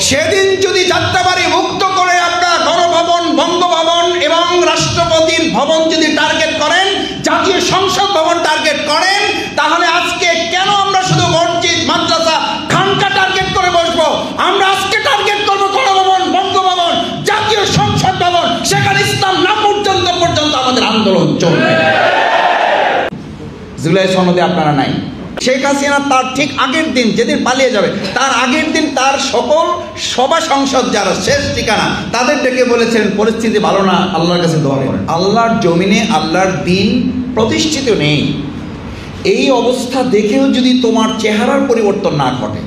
সেদিন যদি যাত্রাবাড়ি মুক্ত করে আপনার গণভবন, বঙ্গভবন এবং রাষ্ট্রপতির ভবন যদি টার্গেট করেন, জাতীয় সংসদ ভবন টার্গেট করেন, তাহলে আজকে কেন আমরা শুধু মসজিদ, মাদ্রাসা, খানকা টার্গেট করে বসবো? আমরা আজকে টার্গেট করবো গণভবন, বঙ্গভবন, জাতীয় সংসদ ভবন। সেখানে ইসলাম না পর্যন্ত আমাদের আন্দোলন চলবে। জুলাই সনদে আপনারা নাই। শেখ হাসিনা তার ঠিক আগের দিন, যেদিন পালিয়ে যাবে তার আগের দিন তার সকল সভা সংসদ যারা শেষ ঠিকানা তাদের ডেকে বলেছেন পরিস্থিতি ভালো না, আল্লাহর কাছে দোয়া করেন। আল্লাহর জমিনে আল্লাহর দিন প্রতিষ্ঠিত নেই। এই অবস্থা দেখেও যদি তোমার চেহারার পরিবর্তন না ঘটে,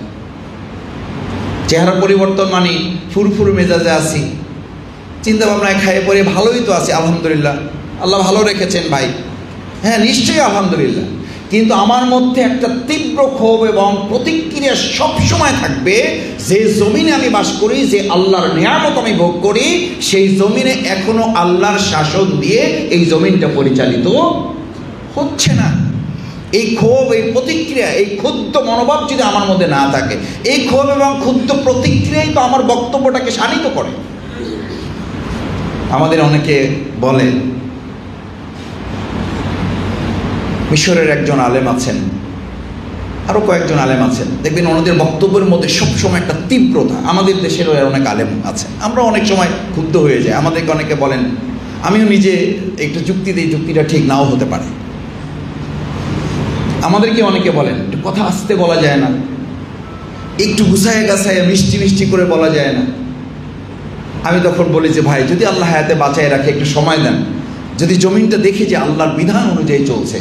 চেহারা পরিবর্তন মানে ফুরফুর মেজাজে আছি, চিন্তা ভাবনায় খাইয়ে পরে ভালোই তো আছে, আলহামদুলিল্লাহ, আল্লাহ ভালো রেখেছেন ভাই, হ্যাঁ নিশ্চয়ই আলহামদুলিল্লাহ, কিন্তু আমার মধ্যে একটা তীব্র ক্ষোভ এবং প্রতিক্রিয়া সবসময় থাকবে। যে জমিনে আমি বাস করি, যে আল্লাহর নিয়ামত আমি ভোগ করি, সেই জমিনে এখনো আল্লাহর শাসন দিয়ে এই জমিনটা পরিচালিত হচ্ছে না। এই ক্ষোভ, এই প্রতিক্রিয়া, এই ক্ষুদ্র মনোভাব যদি আমার মধ্যে না থাকে, এই ক্ষোভ এবং ক্ষুদ্র প্রতিক্রিয়াই তো আমার বক্তব্যটাকে শানিত করে। আমাদের অনেকে বলে, মিশরের একজন আলেম আছেন, আরও কয়েকজন আলেম আছেন, দেখবেন ওনাদের বক্তব্যের মধ্যে সবসময় একটা তীব্রতা। আমাদের দেশেরও অনেক আলেম আছেন, আমরা অনেক সময় ক্ষুব্ধ হয়ে যাই। আমাদেরকে অনেকে বলেন, আমিও নিজে একটু যুক্তি দিই, যুক্তিটা ঠিক নাও হতে পারে। আমাদেরকে অনেকে বলেন একটু কথা আস্তে বলা যায় না, একটু গুছায় গাছায় মিষ্টি মিষ্টি করে বলা যায় না। আমি তখন বলি যে ভাই, যদি আল্লাহ হায়াতে বাঁচায় রাখে, একটু সময় দেন, যদি জমিনটা দেখি যে আল্লাহর বিধান অনুযায়ী চলছে,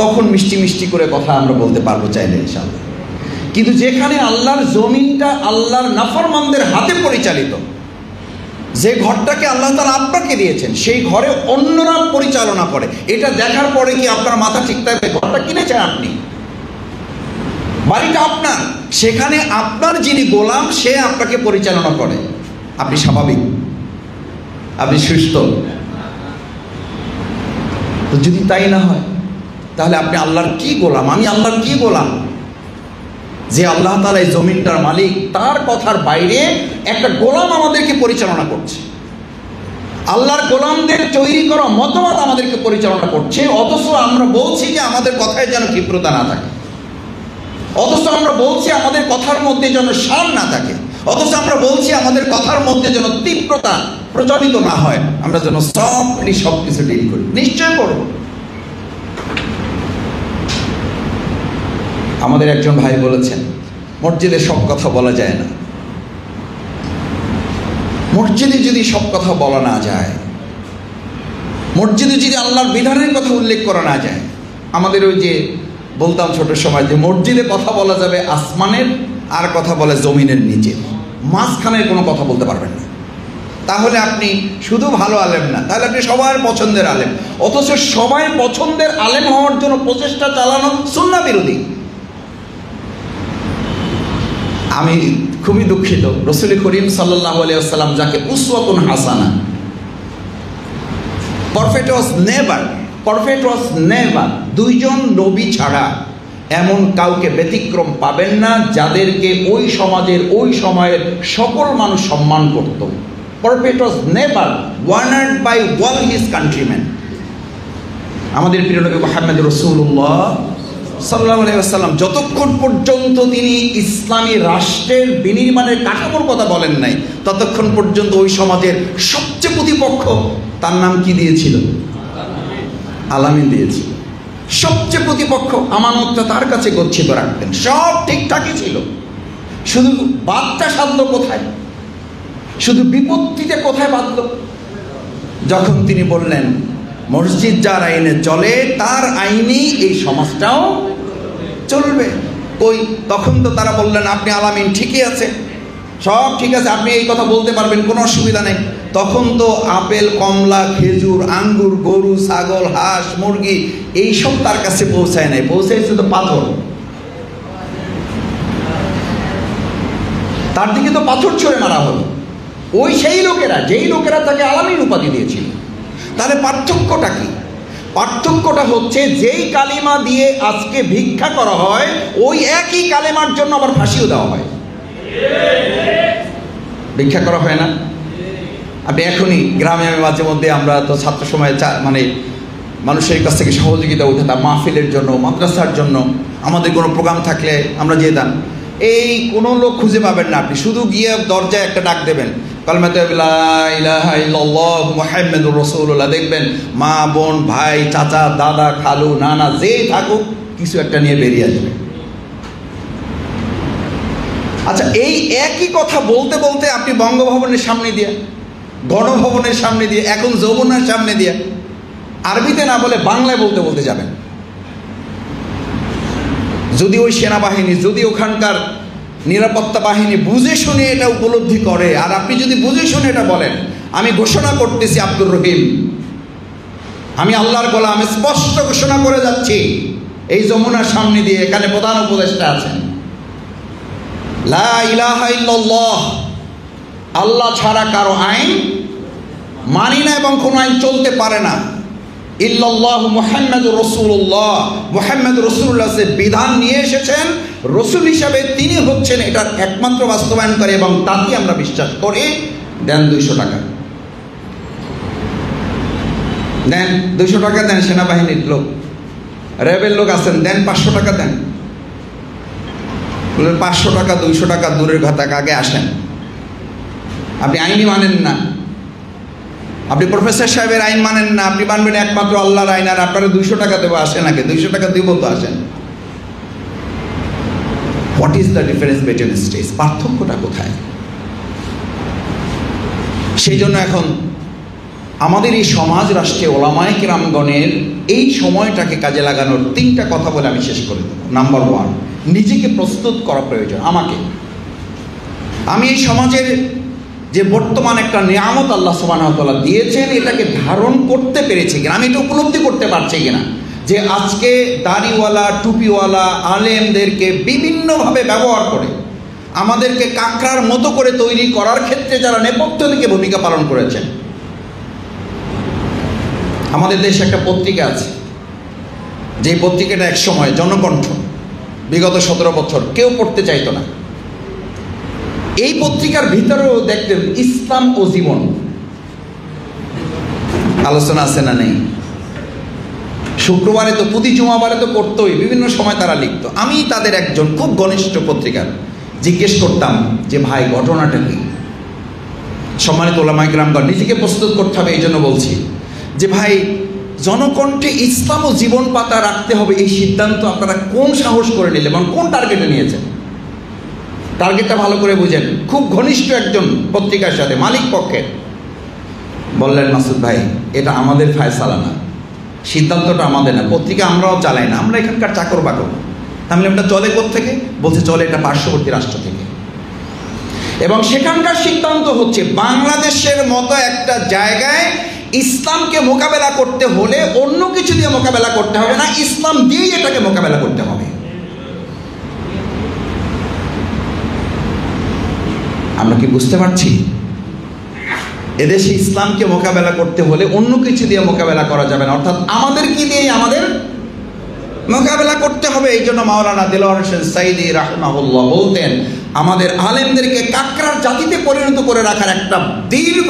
তখন মিষ্টি মিষ্টি করে কথা আমরা বলতে পারবো চাইলে ইনশাআল্লাহ। কিন্তু যেখানে আল্লাহর জমিনটা আল্লাহর নাফরমানদের হাতে পরিচালিত, যে ঘরটাকে আল্লাহ তাআলা আপনাকে দিয়েছেন, সেই ঘরে অন্যরা পরিচালনা করে, এটা দেখার পরে কি আপনার মাথা ঠিক থাকবে? ঘরটা কিনেছেন আপনি, বাড়িটা আপনার, সেখানে আপনার যিনি গোলাম সে আপনাকে পরিচালনা করে, আপনি স্বাভাবিক, আপনি সুস্থ? তো যদি তাই না হয়, তাহলে আপনি আল্লাহর কি গোলাম? আমি আল্লাহর কি গোলাম? যে আল্লাহ তাআলা এই জমিনটার মালিক, তার কথার বাইরে একটা গোলাম আমাদেরকে পরিচালনা করছে। আল্লাহর গোলামদের তৈরি করা মতবাদ আমাদেরকে পরিচালনা করছে, অথচ আমরা বলছি যে আমাদের কথায় যেন ক্ষিপ্রতা না থাকে, অথচ আমরা বলছি আমাদের কথার মধ্যে যেন সার না থাকে, অথচ আমরা বলছি আমাদের কথার মধ্যে যেন তীব্রতা প্রচলিত না হয়, আমরা যেন সফটলি সব কিছু ডিল করি। নিশ্চয় করব। আমাদের একজন ভাই বলেছেন, মসজিদে সব কথা বলা যায় না। মসজিদে যদি সব কথা বলা না যায়, মসজিদে যদি আল্লাহর বিধানের কথা উল্লেখ করা না যায়, আমাদের ওই যে বলতাম ছোট সময় যে মসজিদে কথা বলা যাবে আসমানের, আর কথা বলে জমিনের নিচে, মাঝখানের কোনো কথা বলতে পারবেন না। তাহলে আপনি শুধু ভালো আলেম না, তাহলে আপনি সবার পছন্দের আলেম, অথচ সবাই পছন্দের আলেম হওয়ার জন্য প্রচেষ্টা চালানো সুন্নাহ বিরোধী। আমি খুবই দুঃখিত, রাসূল করিম সাল্লাল্লাহু আলাইহি ওয়াসাল্লাম যাকে উসওয়াতুন হাসানা, পারফেক্ট ওয়াজ নেভার, দুইজন নবী ছাড়া এমন কাউকে ব্যতিক্রম পাবেন না যাদেরকে ওই সমাজের ওই সময়ের সকল মানুষ সম্মান করত। পারফেক্ট ওয়াজ নেভার ওয়ানার্ড বাই ওয়াল হিজ কান্ট্রিম্যান। আমাদের প্রিয় নবী মুহাম্মদ রাসূলুল্লাহ সাল্লাল্লাহু আলাইহি ওয়াসাল্লাম যতক্ষণ পর্যন্ত তিনি ইসলামী রাষ্ট্রের বিনির্মাণের কাঠামোর কথা বলেন নাই, ততক্ষণ পর্যন্ত ওই সমাজের সবচেয়ে প্রতিপক্ষ তার নাম কি দিয়েছিল? আলামিন দিয়েছিল। সবচেয়ে প্রতিপক্ষ, আমানতটা তার কাছে গচ্ছিত রাখতেন, সব ঠিকঠাকই ছিল, শুধু বাদটা সাধল কোথায়, শুধু বিপত্তিতে কোথায় বাঁধল? যখন তিনি বললেন মসজিদ যার আইনে চলে তার আইনেই এই সমাজটাও চলবে। ওই তখন তো তারা বললেন আপনি আলামিন, ঠিকই আছে, সব ঠিক আছে, আপনি এই কথা বলতে পারবেন, কোনো অসুবিধা নেই। তখন তো আপেল, কমলা, খেজুর, আঙ্গুর, গরু, ছাগল, হাঁস, মুরগি এইসব তার কাছে পৌঁছায় নাই, পৌঁছাইছে তো পাথর। তার দিকে তো পাথর ছুঁড়ে মারা হলো। ওই সেই লোকেরা, যেই লোকেরা তাকে আলামিন উপাধি দিয়েছিল। তাহলে পার্থক্যটা কি? পার্থক্যটা হচ্ছে যেই কালিমা দিয়ে আজকে ভিক্ষা করা হয়, ওই একই কালিমার জন্য আবার ফাঁসিও দেওয়া হয়। ভিক্ষা করা হয় না? আপনি এখনই গ্রামে মাঝে মধ্যে আমরা তো ছাত্র সময়ে মানে মানুষের কাছ থেকে সহযোগিতা উঠাতাম, মাহফিলের জন্য, মাদ্রাসার জন্য, আমাদের কোনো প্রোগ্রাম থাকলে আমরা যেতাম। এই কোনো লোক খুঁজে পাবেন না, আপনি শুধু গিয়ে দরজায় একটা ডাক দেবেন, কালিমাতু লা ইলাহা ইল্লাল্লাহ মুহাম্মাদুর রাসূলুল্লাহ, দেখবেন মা, বোন, ভাই, চাচা, দাদা, খালু, নানা যেই থাকুক কিছু একটা নিয়ে বেরিয়ে আসবে। আচ্ছা, এই একই কথা বলতে বলতে আপনি বঙ্গভবনের সামনে দিয়ে, গণভবনের সামনে দিয়ে, এখন যমুনার সামনে দিয়ে আরবিতে না বলে বাংলায় বলতে বলতে যাবেন। যদি ওই সেনাবাহিনী, যদি ওখানকার নিরাপত্তা বাহিনী বুঝে শুনে এটা উপলব্ধি করে, আর আপনি যদি বুঝে শুনে এটা বলেন, আমি ঘোষণা করতেছি আব্দুর রহিম, আমি আল্লাহর গোলাম, আমি স্পষ্ট ঘোষণা করে যাচ্ছি এই যমুনার সামনে দিয়ে, এখানে প্রধান উপদেষ্টা আছেন, লা ইলাহা ইল্লাল্লাহ, আল্লাহ ছাড়া কারো আইন মানি না এবং কোনো আইন চলতে পারে না। ইল্লাল্লাহু মুহাম্মাদুর রাসূলুল্লাহ, মুহাম্মাদুর রাসূলুল্লাহ যে বিধান নিয়ে এসেছেন রসুল হিসাবে, তিনি হচ্ছেন এটার একমাত্র বাস্তবায়নকারী এবং তাকে আমরা বিশ্বাস করি। দেন 200 টাকা, দেন 200 টাকা দেন, সেনাবাহিনীর লোক, র্যাবের লোক আছেন, দেন 500 টাকা দেন। 500 টাকা 200 টাকা দূরের কথা, আগে আসেন। আপনি আইনই মানেন না, আপনি প্রফেসর সাহেবের আইন মানেন না, আপনি মানবেন একমাত্র আল্লাহর আইন, আর আপনারা 200 টাকা দেবো, আসেন আগে, 200 টাকা দিব তো আসেন। What is the difference between states? পার্থক্যটা কোথায়? সেই জন্য এখন আমাদের এই সমাজ রাষ্ট্রে ওলামায়ে কেরামগণের এই সময়টাকে কাজে লাগানোর 3টা কথা বলে আমি শেষ করে দেবো। নাম্বার 1, নিজেকে প্রস্তুত করা প্রয়োজন। আমি এই সমাজের যে বর্তমান একটা নিয়ামত আল্লাহ সুবহানাহু ওয়া তাআলা দিয়েছেন, এটাকে ধারণ করতে পেরেছি কিনা, আমি এটা উপলব্ধি করতে পারছি কিনা, যে আজকে দাড়িওয়ালা, টুপিওয়ালা আলেমদেরকে বিভিন্নভাবে ব্যবহার করে আমাদেরকে কাকড়ার মতো করে তৈরি করার ক্ষেত্রে যারা নেপথ্য থেকে ভূমিকা পালন করেছেন। আমাদের দেশে একটা পত্রিকা আছে, যে পত্রিকাটা এক সময় জনকণ্ঠ, বিগত 17 বছর কেউ পড়তে চাইতো না। এই পত্রিকার ভিতরেও দেখতেন ইসলাম ও জীবন আলোচনা আছে না নেই? শুক্রবারে তো, প্রতি জুমাবারে তো করতোই, বিভিন্ন সময় তারা লিখতো। আমি তাদের একজন খুব ঘনিষ্ঠ পত্রিকার জিজ্ঞেস করতাম যে ভাই ঘটনাটা কি? সম্মানিত ওলামায়ে কেরামগণ, নিজেকে প্রস্তুত করতে হবে, এই জন্য বলছি যে ভাই, জনকণ্ঠে ইসলাম ও জীবন পাতা রাখতে হবে, এই সিদ্ধান্ত আপনারা কোন সাহস করে নিলেন এবং কোন টার্গেটে নিয়েছেন? টার্গেটটা ভালো করে বুঝেন। খুব ঘনিষ্ঠ একজন পত্রিকার সাথে, মালিক পক্ষের, বললেন মাসুদ ভাই, এটা আমাদের ফায়সালা না, সিদ্ধান্তটা আমাদের না, পত্রিকা আমরাও চালাই না, আমরা এখানকার চাকর বাকর। তাহলে এটা চলে কোত্থেকে? বলছে চলে এটা পার্শ্ববর্তী রাষ্ট্র থেকে, এবং সেখানকার সিদ্ধান্ত হচ্ছে বাংলাদেশের মতো একটা জায়গায় ইসলামকে মোকাবেলা করতে হলে অন্য কিছু দিয়ে মোকাবেলা করতে হবে না, ইসলাম দিয়েই এটাকে মোকাবেলা করতে হবে। আমরা কি বুঝতে পারছি? এদেশে ইসলামকে মোকাবেলা করতে হলে অন্য কিছু দিয়ে মোকাবেলা করা যাবে না, অর্থাৎ আমাদেরকে দিয়েই আমাদের মোকাবেলা করতে হবে। এই জন্য মাওলানা দেলোয়ার হোসেন সাঈদী রাহিমাহুল্লাহ বলতেন, আমাদের আলেমদেরকে কাকড়ার জাতিতে পরিণত করে রাখার একটা দীর্ঘ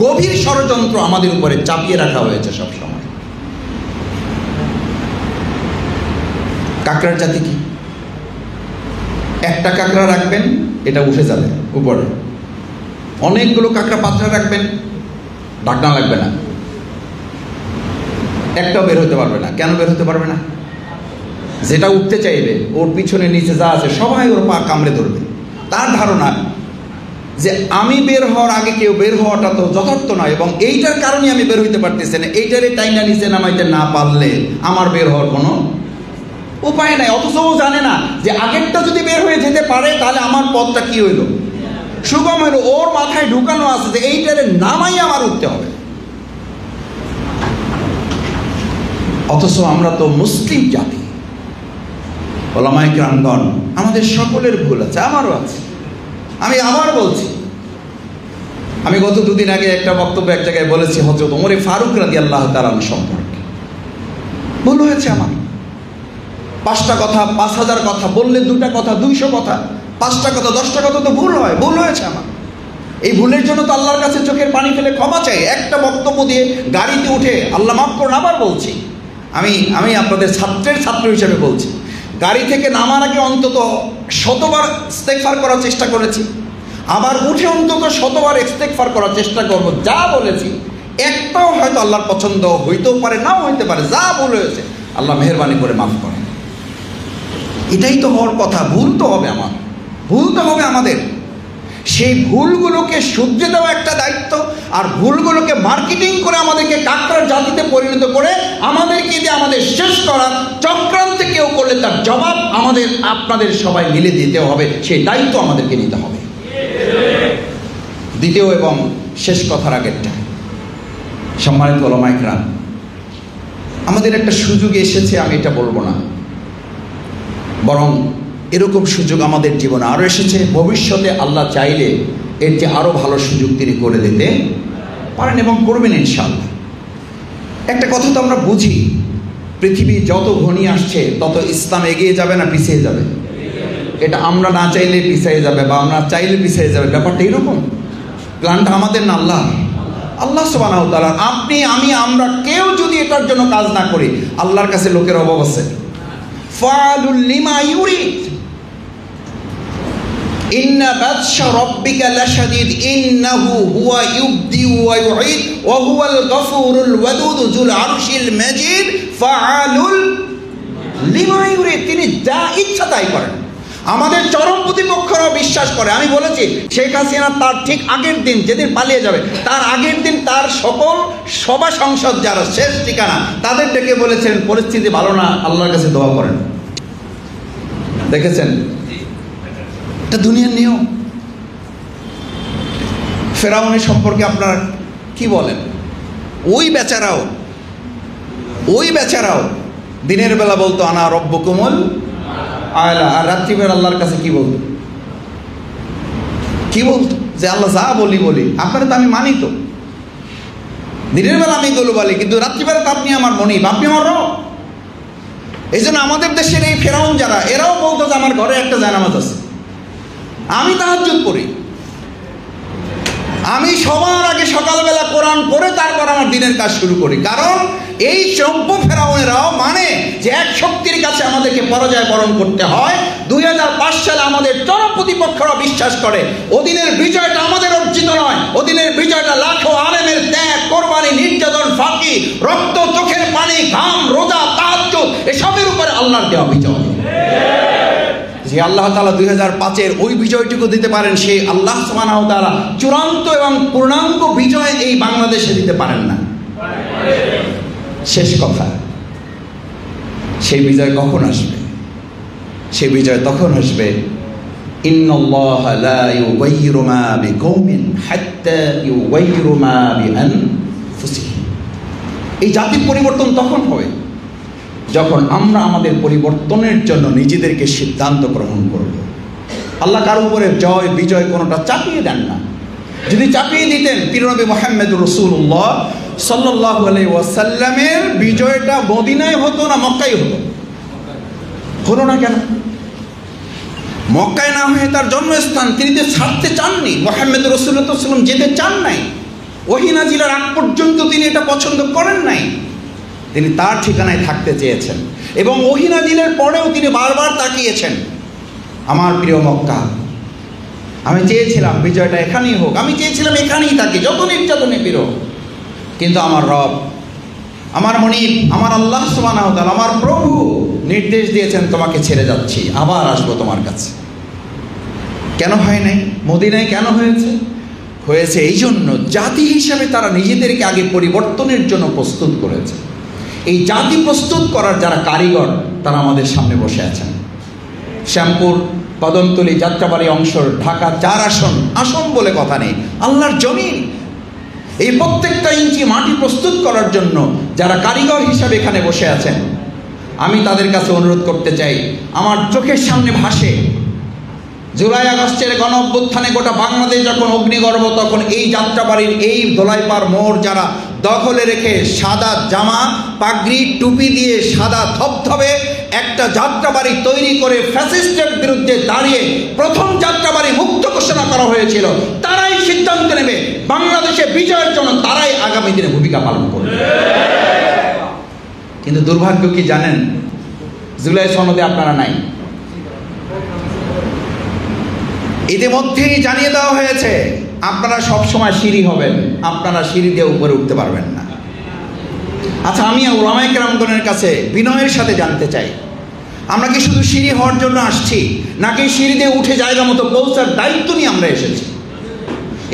গভীর ষড়যন্ত্র আমাদের উপরে চাপিয়ে রাখা হয়েছে সবসময়। কাকড়ার জাতি কি? একটা কাকড়া রাখবেন, এটা উঠে যাবে উপরে, অনেকগুলো কাকড়া পাত্রে রাখবেন, ঢাকনা লাগবে না, একটাও বের হতে পারবে না। কেন বের হতে পারবে না? যেটা উঠতে চাইবে ওর পিছনে নিচে যা আছে সবাই ওর পা কামড়ে ধরবে। তার ধারণা যে আমি বের হওয়ার আগে কেউ বের হওয়াটা তো যথার্থ নয়, এবং এইটার কারণে আমি বের হইতে পারতেছি না, এইটারে টাইনা নিচে নামাইতে না পারলে আমার বের হওয়ার কোনো উপায় নাই। অথচ ও জানে না যে আগেরটা যদি বের হয়ে যেতে পারে তাহলে আমার পথটা কি হইল, সুগম হইল। ওর মাথায় ঢুকানো আছে যে এইটারে নামাই আমার উঠতে হবে। অথচ আমরা তো মুসলিম জাতি, ওলামায়ে কেরামগণ, আমাদের সকলের ভুল আছে, আমারও আছে। আমি আবার বলছি, আমি গত 2 দিন আগে একটা বক্তব্য এক জায়গায় বলেছি হযরত ওমর ফারুক রাদিয়াল্লাহু তাআলা সম্পর্কে। ভুল হয়েছে আমার। 5টা কথা, 5000 কথা বললে 2টা কথা, 200 কথা, 5টা কথা, 10টা কথা তো ভুল হয়, ভুল হয়েছে আমার। এই ভুলের জন্য তো আল্লাহর কাছে চোখের পানি ফেলে ক্ষমা চাই। একটা বক্তব্য দিয়ে গাড়িতে উঠে আল্লাহ মাফ করুন, আবার বলছি, আমি আপনাদের ছাত্র হিসেবে বলছি, গাড়ি থেকে নামার আগে অন্তত 100বার ইস্তেগফার করার চেষ্টা করেছি, আবার উঠে অন্তত 100বার ইস্তেগফার করার চেষ্টা করব। যা বলেছি একটাও হয়তো আল্লাহর পছন্দ হইতেও পারে, নাও হইতে পারে, যা ভুল হয়েছে আল্লাহ মেহেরবানি করে মাফ করেন। এটাই তো হওয়ার কথা। ভুল তো হবে আমাদের। সেই ভুলগুলোকে শুধরে দেওয়া একটা দায়িত্ব, আর ভুলগুলোকে মার্কেটিং করে আমাদেরকে কাকড়ার জাতিতে পরিণত করে আমাদেরকে দিয়ে আমাদের শেষ করার চক্রান্তে কেউ করলে তার জবাব আপনাদের সবাই মিলে দিতে হবে। সেই দায়িত্ব আমাদেরকে নিতে হবে। দ্বিতীয় এবং শেষ কথার আগেরটা, সম্মানিত ওলামা ইকরাম, আমাদের একটা সুযোগ এসেছে, আমি এটা বলবো না, বরং এরকম সুযোগ আমাদের জীবনে আরও এসেছে। ভবিষ্যতে আল্লাহ চাইলে এর যে আরও ভালো সুযোগ তিনি করে দিতে পারেন এবং করবেন ইনশাআল্লাহ। একটা কথা তো আমরা বুঝি, পৃথিবী যত ঘনিয়ে আসছে তত ইসলাম এগিয়ে যাবে না পিছিয়ে যাবে? এটা আমরা না চাইলে পিছিয়ে যাবে, বা আমরা চাইলে পিছিয়ে যাবে, ব্যাপারটা এরকম। প্ল্যানটা আমাদের না, আল্লাহ সুবহানাহু ওয়া তাআলা। আপনি, আমি, আমরা কেউ যদি এটার জন্য কাজ না করি, আল্লাহর কাছে লোকের অভাব আছে। ফাআলুল লিমা ইউরিদ, ইন্না বাতশা রাব্বিকা লাশাদীদ ইন্নাহু হুয়া ইউবদি ওয়া ইউঈদ ওয়া হুয়াল গফুরুল ওয়াদুদ যুল আরশিল মাজিদ ফাআলুল লিমা ইউরিদ। তিনি যা ইচ্ছা তাই করেন। আমাদের চরম প্রতিপক্ষরাও বিশ্বাস করে। আমি বলেছি, শেখ হাসিনা তার ঠিক আগের দিন, যেদিন পালিয়ে যাবে তার আগের দিন তার সকল সভা সংসদ যারা শেষ ঠিকানা তাদের ডেকে বলেছেন পরিস্থিতি ভালো না, আল্লাহর কাছে দোয়া করেন। দেখেছেন, এটা দুনিয়ার নিয়ম। ফেরাউনের সম্পর্কে আপনারা কি বলেন? ওই বেচারাও দিনের বেলা বলতো আনা রব্বুকুমুল আলা, আর রাত্রিবেলা আল্লাহর কাছে কি বলতো যে আল্লাহ যা বলি আপনারা তো আমি মানি, তো দিনের বেলা আমি এগুলো বলি, কিন্তু রাত্রিবেলা তো আপনি আমার মনিব, আপনি আমার রব। এই জন্য আমাদের দেশের এই ফেরাউন যারা, এরাও বলতো যে আমার ঘরে একটা জায়নামাজ আছে, আমি তাহাজ্জুদ করি, আমি সবার আগে সকালবেলা কোরআন পড়ে তারপর আমার দিনের কাজ শুরু করি। কারণ এই সভ্য ফেরাউনেরাও মানে যে এক শক্তির কাছে আমাদেরকে পরাজয় বরণ করতে হয়। 2005 সালে আমাদের চরম প্রতিপক্ষরা বিশ্বাস করে ওদিনের বিজয়টা আমাদের অর্জিত নয়, ওদিনের বিজয়টা লাখো আলেমের ত্যাগ, কোরবানি, নির্যাতন, ফাঁকি, রক্ত, চোখের পানি, ঘাম, রোজা, তাহাজ্জুদ, এসবের উপরে আল্লাহর দেওয়া বিজয়। যে আল্লাহ তাআলা 2005-এর ওই বিজয়টুকু দিতে পারেন, সেই আল্লাহ সুবহানাহু ওয়া তাআলা চূড়ান্ত এবং পূর্ণাঙ্গ বিজয় এই বাংলাদেশে দিতে পারেন না। শেষ কথা, সেই বিজয় কখন আসবে? সেই বিজয় তখন আসবে, ইন্নাল্লাহা লা ইউগাইয়িরু মা বিকওমিন হাত্তা ইউগাইয়িরু মা বিআনফুসিহিম। এই জাতির পরিবর্তন তখন হবে যখন আমরা আমাদের পরিবর্তনের জন্য নিজেদেরকে সিদ্ধান্ত গ্রহণ করব। আল্লাহ কার উপরে জয় বিজয় কোনোটা চাপিয়ে দেন না। যদি চাপিয়ে দিতেন, প্রিয়নবী মুহাম্মদুর রাসূলুল্লাহ সাল্লাল্লাহু আলাইহি ওয়াসাল্লামের বিজয়টা মদিনায় হতো না মক্কায় হলো না কেন? মক্কায় না হয়ে তার জন্মস্থান তিনি যে ছাড়তে চাননি, মুহাম্মদুর রাসূলুল্লাহ সাল্লাল্লাহু আলাইহি ওয়াসাল্লাম যেতে চান নাই, ওহী নাজিলের আগ পর্যন্ত তিনি এটা পছন্দ করেন নাই। তিনি তার ঠিকানায় থাকতে চেয়েছেন এবং ওহী নাজিলের পরেও তিনি বারবার তাকিয়েছেন, আমার প্রিয় মক্কা, আমি চেয়েছিলাম বিজয়টা এখানেই হোক, আমি চেয়েছিলাম এখানেই থাকি, যত নির্যাতনে বিরোধ, কিন্তু আমার রব, আমার মনিব, আমার আল্লাহ সুবহানাহু ওয়া তাআলা, আমার প্রভু নির্দেশ দিয়েছেন তোমাকে ছেড়ে যাচ্ছি, আবার আসবো তোমার কাছে। কেন হয় নাই? মদিনায় কেন হয়েছে? হয়েছে এই জন্য জাতি হিসাবে তারা নিজেদেরকে আগে পরিবর্তনের জন্য প্রস্তুত করেছে। এই জাতি প্রস্তুত করার যারা কারিগর তারা আমাদের সামনে বসে আছেন। শ্যামপুর, কদমতলী, যাত্রাবাড়ি অংশ, ঢাকা 4 আসন, আসন বলে কথা নেই, আল্লাহর জমিন। এই প্রত্যেকটা ইঞ্চি মাটি প্রস্তুত করার জন্য যারা কারিগর হিসাবে এখানে বসে আছেন, আমি তাদের কাছে অনুরোধ করতে চাই, আমার চোখের সামনে ভাসে জুলাই আগস্টের গণ অভ্যুত্থানে গোটা বাংলাদেশ যখন অগ্নিগর্ভ, তখন এই যাত্রাবাড়ির এই দোলাইপাড় মোড় যারা দখলে রেখে সাদা জামা, পাগড়ি, টুপি দিয়ে সাদা ধবধবে একটা যাত্রাবাড়ি তৈরি করে ফ্যাসিস্টের বিরুদ্ধে দাঁড়িয়ে প্রথম যাত্রাবাড়ি মুক্ত ঘোষণা করা হয়েছিল, তারাই সিদ্ধান্ত নেবে বাংলাদেশে বিজয়ের জন্য, তারাই আগামী দিনে ভূমিকা পালন করবে। কিন্তু দুর্ভাগ্য কি জানেন, জুলাই সনদে আপনারা নাই। ইতিমধ্যেই জানিয়ে দেওয়া হয়েছে আপনারা সবসময় সিঁড়ি হবেন, আপনারা সিঁড়ি দিয়ে উপরে উঠতে পারবেন না। আচ্ছা, আমি উলামায়ে কেরামগণের কাছে বিনয়ের সাথে জানতে চাই, আমরা কি শুধু সিঁড়ি হওয়ার জন্য আসছি, নাকি সিঁড়ি দিয়ে উঠে জায়গা মতো পৌঁছার দায়িত্ব নিয়ে আমরা এসেছি?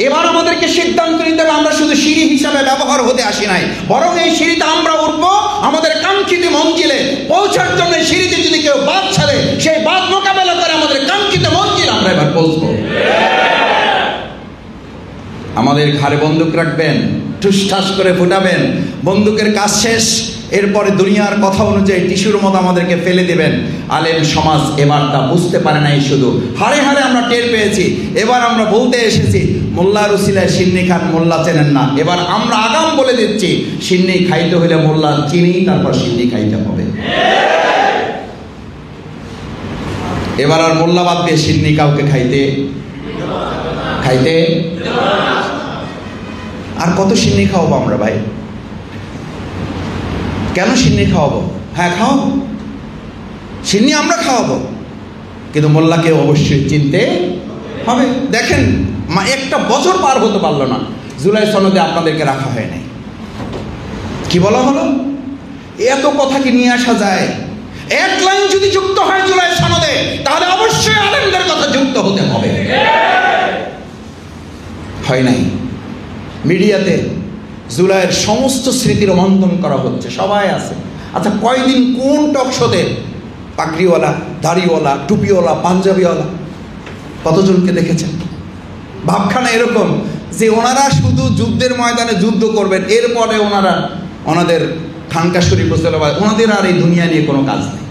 এবার আমাদেরকে সিদ্ধান্ত নিতে হবে, আমরা শুধু সিঁড়ি হিসাবে ব্যবহার হতে আসি নাই, বরং এই সিঁড়িতে আমরা উঠবো আমাদের কাঙ্ক্ষিত মঞ্জিলে পৌঁছার জন্য। সিঁড়িতে যদি কেউ বাদ ছাড়ে, সেই বাদ মোকাবেলা করে আমাদের কাঙ্ক্ষিত মঞ্জিল আমরা এবার পৌঁছবো। আমাদের ঘাড়ে বন্দুক রাখবেন, ঠুসঠাস করে ফুটাবেন, বন্দুকের কাজ শেষ, এরপরে দুনিয়ার কথা অনুযায়ী টিস্যুর মতো আমাদেরকে ফেলে দেবেন। আলেম সমাজ এবার তা বুঝতে পারে নাই, শুধু হারে হারে আমরা টের পেয়েছি। এবার আমরা বলতে এসেছি মোল্লার উসিলায় সিন্নি খান, মোল্লা চেনেন না। এবার আমরা আগাম বলে দিচ্ছি, সিন্নি খাইতে হলে মোল্লা চিনি, তারপর সিন্নি খাইতে হবে। এবার আর মোল্লা বাদ দিয়ে সিন্নি কাউকে খাইতে আর কত সিন্নি খাওয়াবো আমরা ভাই? কেন সিন্নি খাওয়াবো? হ্যাঁ খাওয়াবো, সিন্নি আমরা খাওয়াবো, কিন্তু মোল্লাকে অবশ্যই চিনতে হবে। দেখেন, একটা বছর পার হতে পারলো না, জুলাই সনদে আপনাদেরকে রাখা হয় নাই। কি বলা হলো? এত কথা কি নিয়ে আসা যায়? এক লাইন যদি যুক্ত হয় জুলাই সনদে, তাহলে অবশ্যই আলেমদের কথা যুক্ত হতে হবে। হয় নাই। মিডিয়াতে জুলাইয়ের সমস্ত স্মৃতি রোমন্থন করা হচ্ছে, সবাই আছে। আচ্ছা, কয়দিন কোন টক শোতে পাগড়িওয়ালা, দাড়িওয়ালা, টুপিওয়ালা, পাঞ্জাবিওয়ালা কতজনকে দেখেছেন? ভাবখানা এরকম যে ওনারা শুধু যুদ্ধের ময়দানে যুদ্ধ করবেন, এরপরে ওনাদের খানকা শরীফ, ওনাদের আর এই দুনিয়া নিয়ে কোনো কাজ নেই।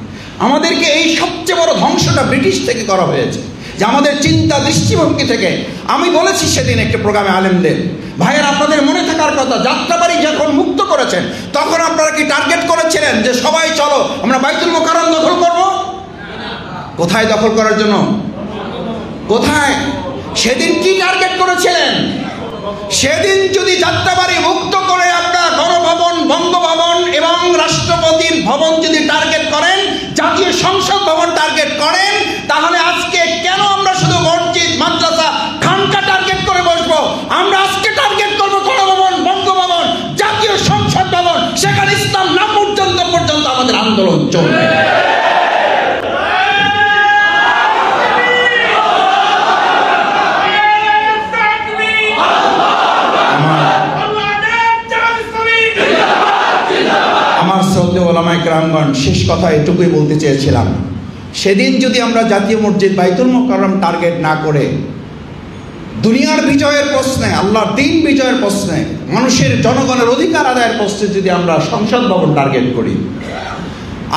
আমাদেরকে এই সবচেয়ে বড় ধ্বংসটা ব্রিটিশ থেকে করা হয়েছে, যে আমাদের চিন্তা দৃষ্টিভঙ্গি থেকে। আমি বলেছি সেদিন একটা প্রোগ্রামে আলেমদের, ভাইয়ের আপনাদের মনে থাকার কথা, যাত্রাবাড়ি যখন মুক্ত করেছেন তখন আপনারা কি টার্গেট করেছিলেন যে সবাই চলো আমরা বাইতুল মুকাররম দখল করব? কোথায় দখল করার জন্য? কোথায়? সেদিন কি টার্গেট করেছিলেন? সেদিন যদি যাত্রাবাড়ি মুক্ত করে আপনারা গণভবন, বঙ্গভবন এবং রাষ্ট্রপতির ভবন যদি টার্গেট করেন, জাতীয় সংসদ ভবন টার্গেট করেন, তাহলে আজকে কেন আমরা শুধু মসজিদ, মাদ্রাসা, খানকা টার্গেট করে বসবো? আমরা আজকে টার্গেট করবো গণভবন, বঙ্গভবন, জাতীয় সংসদ ভবন। সেখানে ইসলাম না পর্যন্ত আমাদের আন্দোলন চলবে। আমার শ্রদ্ধেয় ওলামায়ে কেরামগণ, শেষ কথা এটুকুই বলতে চেয়েছিলাম, সেদিন যদি আমরা জাতীয় মসজিদ বাইতুল মুকাররম টার্গেট না করে দুনিয়ার বিজয়ের প্রশ্নে, আল্লাহর দ্বীন বিজয়ের প্রশ্নে, মানুষের জনগণের অধিকার আদায়ের প্রশ্নে যদি আমরা সংসদ ভবন টার্গেট করি,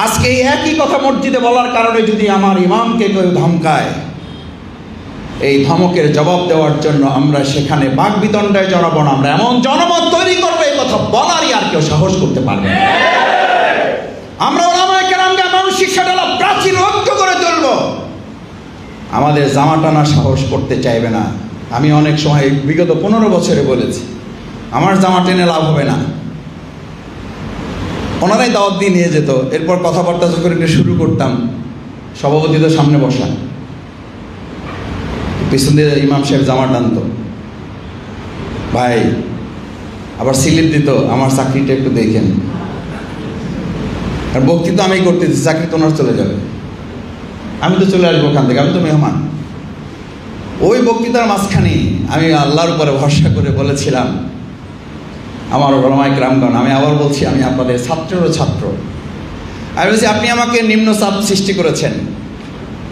আজকে এই একই কথা মসজিদে বলার কারণে যদি আমার ইমামকে কেউ ধমকায়, এই ধমকের জবাব দেওয়ার জন্য আমরা সেখানে বাকবিতণ্ডায় জড়াবো না। আমরা এমন জনমত তৈরি করবো, এই কথা বলারই আর কেউ সাহস করতে পারবে না। আমরা ওলামায়ে কেরামকে মানসিক সাডালা প্রাচীর ঐক্য করে তুলব। আমাদের জামা টানার সাহস করতে চাইবে না। আমি অনেক সময় বিগত 15 বছরে বলেছি, আমার জামা টেনে লাভ হবে না। ওনারাই দাওয়াত দিয়ে নিয়ে যেত, এরপর কথাবার্তা যখন একটু শুরু করতাম, সভাপতি তো সামনে বসা, পিছন দিয়ে ইমাম সাহেব জামা টানত, ভাই আবার স্লিপ দিত, আমার চাকরিটা একটু দেখেন। আর বক্তৃতা আমি করতেছি, চাকরি তো ওনার চলে যাবে, আমি তো চলে আসবো ওখান থেকে, আমি তো মেহমান। ওই বক্তৃতার মাঝখানে আমি আল্লাহর উপরে ভরসা করে বলেছিলাম, আমার ওলামায়ে কেরামগণ, আমি আবার বলছি, আমি আপনাদের ছাত্রেরও ছাত্র। আমি বলছি, আপনি আমাকে নিম্নচাপ সৃষ্টি করেছেন,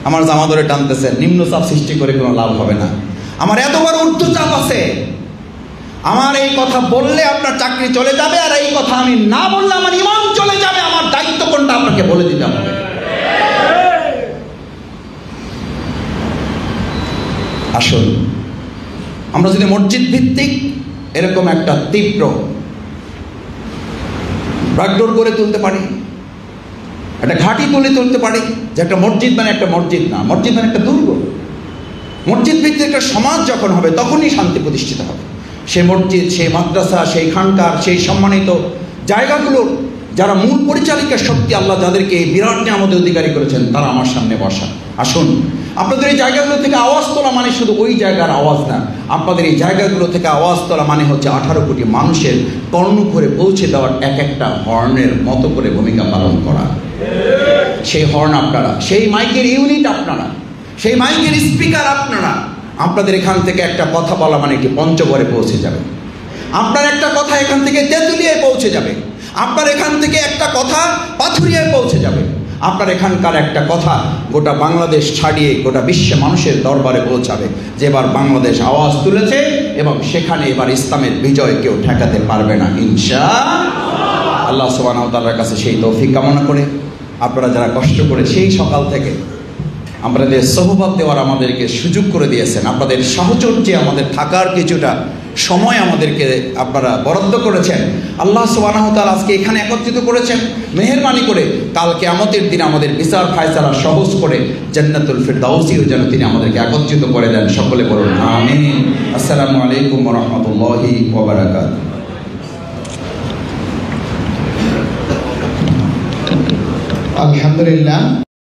আমার জামা ধরে টানতেছেন, নিম্নচাপ সৃষ্টি করে কোনো লাভ হবে না। আমার এত বড় ঊর্ধ্বচাপ আছে, আমার এই কথা বললে আপনার চাকরি চলে যাবে, আর এই কথা আমি না বললে আমার ইমান চলে যাবে। আমার দায়িত্ব কোনটা আপনাকে বলে দিতে হবে। আসুন, আমরা যদি মসজিদ ভিত্তিক এরকম একটা তীব্র ব্যাকডোর করে তুলতে পারি, একটা ঘাঁটি তুলে তুলতে পারি, যে একটা মসজিদ মানে একটা মসজিদ না, মসজিদ মানে একটা দুর্গ। মসজিদ ভিত্তিক একটা সমাজ যখন হবে তখনই শান্তি প্রতিষ্ঠিত হবে। সেই মসজিদ, সেই মাদ্রাসা, সেই খানকার, সেই সম্মানিত জায়গাগুলোর যারা মূল পরিচালিকা শক্তি আল্লাহ যাদেরকে এই বিরাট নিয়ামতের অধিকারী করেছেন তারা আমার সামনে বসা। আসুন, আপনাদের এই জায়গাগুলো থেকে আওয়াজ তোলা মানে শুধু ওই জায়গার আওয়াজ না, আপনাদের এই জায়গাগুলো থেকে আওয়াজ তোলা মানে হচ্ছে 18 কোটি মানুষের কর্ণ করে পৌঁছে দেওয়ার এক একটা হর্নের মতো করে ভূমিকা পালন করা। সেই হর্ন আপনারা, সেই মাইকের ইউনিট আপনারা, সেই মাইকের স্পিকার আপনারা। আপনাদের এখান থেকে একটা কথা বলা মানে এটি পঞ্চগড়ে পৌঁছে যাবে, আপনার একটা কথা এখান থেকে তেঁতুলিয়ায় পৌঁছে যাবে, আপনার এখান থেকে একটা কথা পাথুরিয়ায় পৌঁছে যাবে, আপনার এখানকার একটা কথা গোটা বাংলাদেশ ছাড়িয়ে গোটা বিশ্বে মানুষের দরবারে পৌঁছাবে যে এবার বাংলাদেশ আওয়াজ তুলেছে এবং সেখানে এবার ইসলামের বিজয় কেউ ঠেকাতে পারবে না ইনশাআল্লাহ। আল্লাহ সুবহানাহু ওয়া তাআলার কাছে সেই তৌফিক কামনা করে আপনারা যারা কষ্ট করে সেই সকাল থেকে আমাদের সহবত দেওয়ার আমাদেরকে সুযোগ করে দিয়েছেন, আপনাদের সাহচর্যে আমাদের থাকার কিছুটা সময় আমাদেরকে আপনারা বরাদ্দ করেছেন, আল্লাহ সুবহানাহু ওয়া তাআলা আজকে এখানে একত্রিত করেছেন মেহেরবানি করে। কাল কিয়ামতের দিন আমাদের বিচার ফায়সালা সহজ করে জান্নাতুল ফিরদাউসিও যেন তিনি আমাদেরকে একত্রিত করে দেন। সকলে বলুন আমিন। আসসালামু আলাইকুম ওয়া রাহমাতুল্লাহি ওয়া বারাকাতুহু। আলহামদুলিল্লাহ।